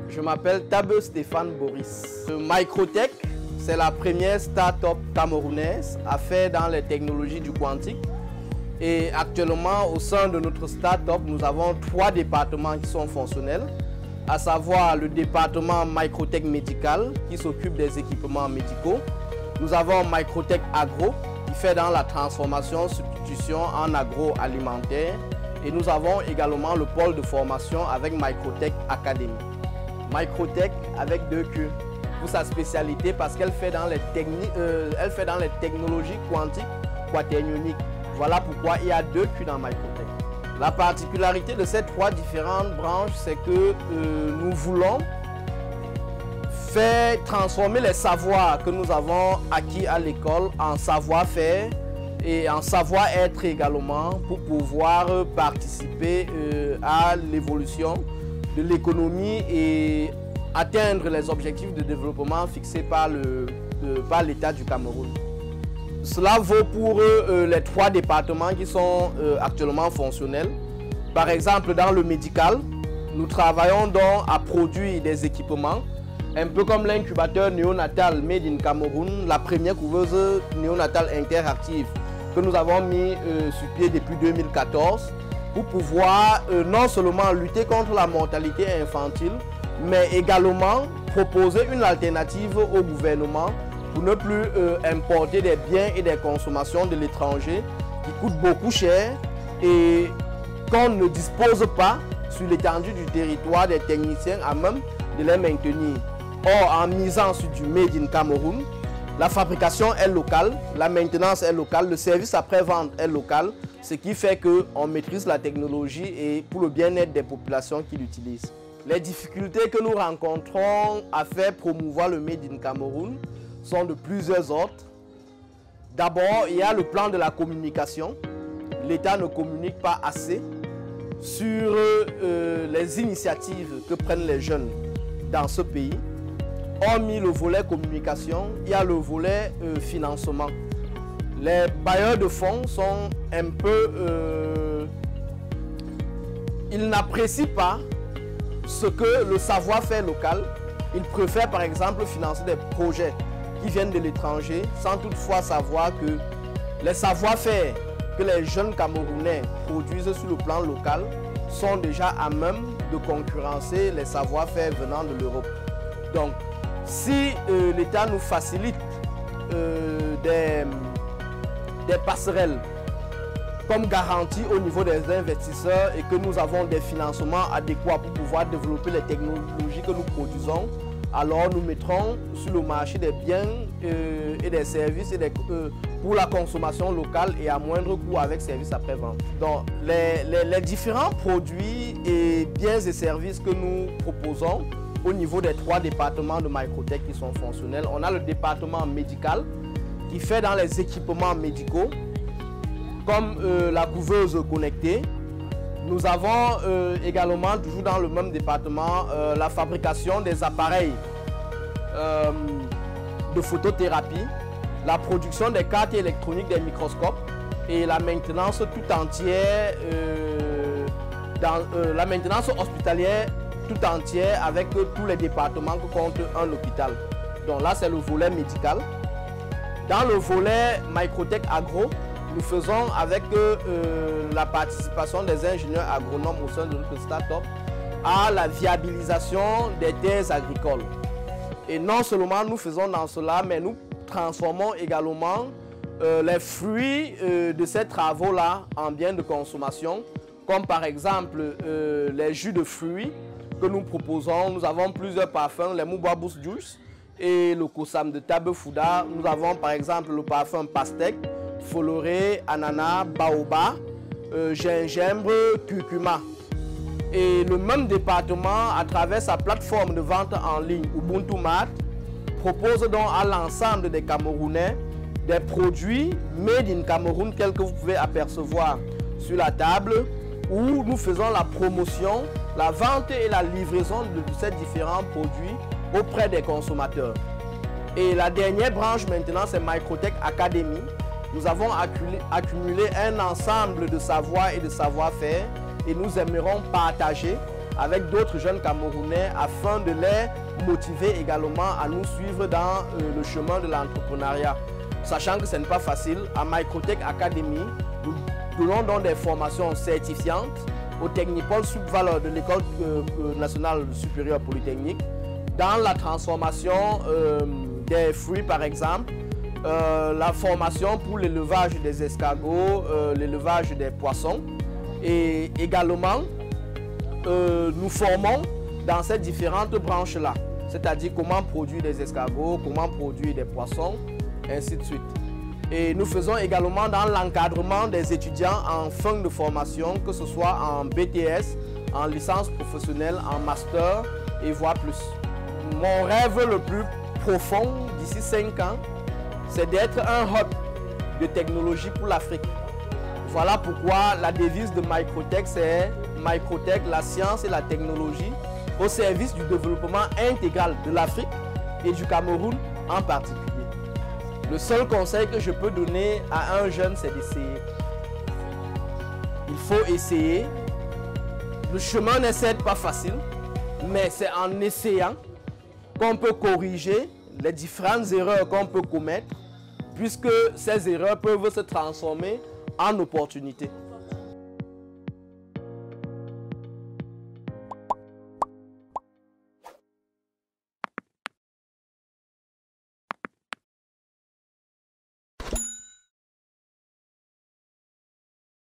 Je m'appelle Tabe Stéphane Boris. Microtech, c'est la première start-up camerounaise à faire dans les technologies du quantique. Et actuellement, au sein de notre start-up, nous avons 3 départements qui sont fonctionnels, à savoir le département Microtech médical qui s'occupe des équipements médicaux. Nous avons Microtech agro qui fait dans la transformation, substitution en agroalimentaire. Et nous avons également le pôle de formation avec Microtech Academy. Microtech avec 2 Q pour sa spécialité parce qu'elle fait dans les technologies quantiques quaternioniques. Voilà pourquoi il y a 2 Q dans Microtech. La particularité de ces 3 différentes branches, c'est que nous voulons faire transformer les savoirs que nous avons acquis à l'école en savoir-faire et en savoir-être également pour pouvoir participer à l'évolution de l'économie et atteindre les objectifs de développement fixés par l'État du Cameroun. Cela vaut pour les 3 départements qui sont actuellement fonctionnels. Par exemple, dans le médical, nous travaillons donc à produire des équipements, un peu comme l'incubateur néonatal Made in Cameroun, la première couveuse néonatale interactive que nous avons mis sur pied depuis 2014 pour pouvoir non seulement lutter contre la mortalité infantile, mais également proposer une alternative au gouvernement pour ne plus importer des biens et des consommations de l'étranger qui coûtent beaucoup cher et qu'on ne dispose pas sur l'étendue du territoire des techniciens à même de les maintenir. Or, en misant sur du Made in Cameroun, la fabrication est locale, la maintenance est locale, le service après-vente est local, ce qui fait qu'on maîtrise la technologie et pour le bien-être des populations qui l'utilisent. Les difficultés que nous rencontrons à faire promouvoir le Made in Cameroun sont de plusieurs ordres. D'abord, il y a le plan de la communication. L'État ne communique pas assez sur les initiatives que prennent les jeunes dans ce pays. Hormis le volet communication, il y a le volet financement. Les bailleurs de fonds sont un peu... ils n'apprécient pas ce que le savoir-faire local. Ils préfèrent par exemple financer des projets qui viennent de l'étranger sans toutefois savoir que les savoir-faire que les jeunes Camerounais produisent sur le plan local sont déjà à même de concurrencer les savoir-faire venant de l'Europe. Donc, si l'État nous facilite des passerelles comme garantie au niveau des investisseurs et que nous avons des financements adéquats pour pouvoir développer les technologies que nous produisons, alors nous mettrons sur le marché des biens et des services pour la consommation locale et à moindre coût avec services après-vente. Donc les différents produits et biens et services que nous proposons au niveau des 3 départements de Microtech qui sont fonctionnels, on a le département médical qui fait dans les équipements médicaux comme la couveuse connectée. Nous avons également, toujours dans le même département, la fabrication des appareils de photothérapie, la production des cartes électroniques des microscopes et la maintenance tout entière, la maintenance hospitalière tout entière avec tous les départements que compte un hôpital. Donc là, c'est le volet médical. Dans le volet Microtech agro, nous faisons avec la participation des ingénieurs agronomes au sein de notre start-up à la viabilisation des terres agricoles. Et non seulement nous faisons dans cela, mais nous transformons également les fruits de ces travaux-là en biens de consommation, comme par exemple les jus de fruits que nous proposons. Nous avons plusieurs parfums, les Mouba Boost Juice et le Kosam de Tabe Fouda. Nous avons par exemple le parfum Pastèque, Foloré, ananas, baobab, gingembre, curcuma. Et le même département, à travers sa plateforme de vente en ligne Ubuntu Mart, propose donc à l'ensemble des Camerounais des produits Made in Cameroun, tels que vous pouvez apercevoir sur la table, où nous faisons la promotion, la vente et la livraison de ces différents produits auprès des consommateurs. Et la dernière branche maintenant, c'est Microtech Academy. Nous avons accumulé un ensemble de savoirs et de savoir-faire et nous aimerons partager avec d'autres jeunes Camerounais afin de les motiver également à nous suivre dans le chemin de l'entrepreneuriat. Sachant que ce n'est pas facile, à Microtech Academy, nous donnons donc des formations certifiantes au Technipôle Subvaleur de l'École nationale supérieure polytechnique, dans la transformation des fruits par exemple, la formation pour l'élevage des escargots, l'élevage des poissons, et également nous formons dans ces différentes branches-là, c'est-à-dire comment produire des escargots, comment produire des poissons, ainsi de suite. Et nous faisons également dans l'encadrement des étudiants en fin de formation, que ce soit en BTS, en licence professionnelle, en master et voire plus. Mon rêve le plus profond d'ici 5 ans, c'est d'être un hub de technologie pour l'Afrique. Voilà pourquoi la devise de Microtech, c'est Microtech, la science et la technologie au service du développement intégral de l'Afrique et du Cameroun en particulier. Le seul conseil que je peux donner à un jeune, c'est d'essayer. Il faut essayer. Le chemin n'est certes pas facile, mais c'est en essayant qu'on peut corriger les différentes erreurs qu'on peut commettre, puisque ces erreurs peuvent se transformer en opportunités.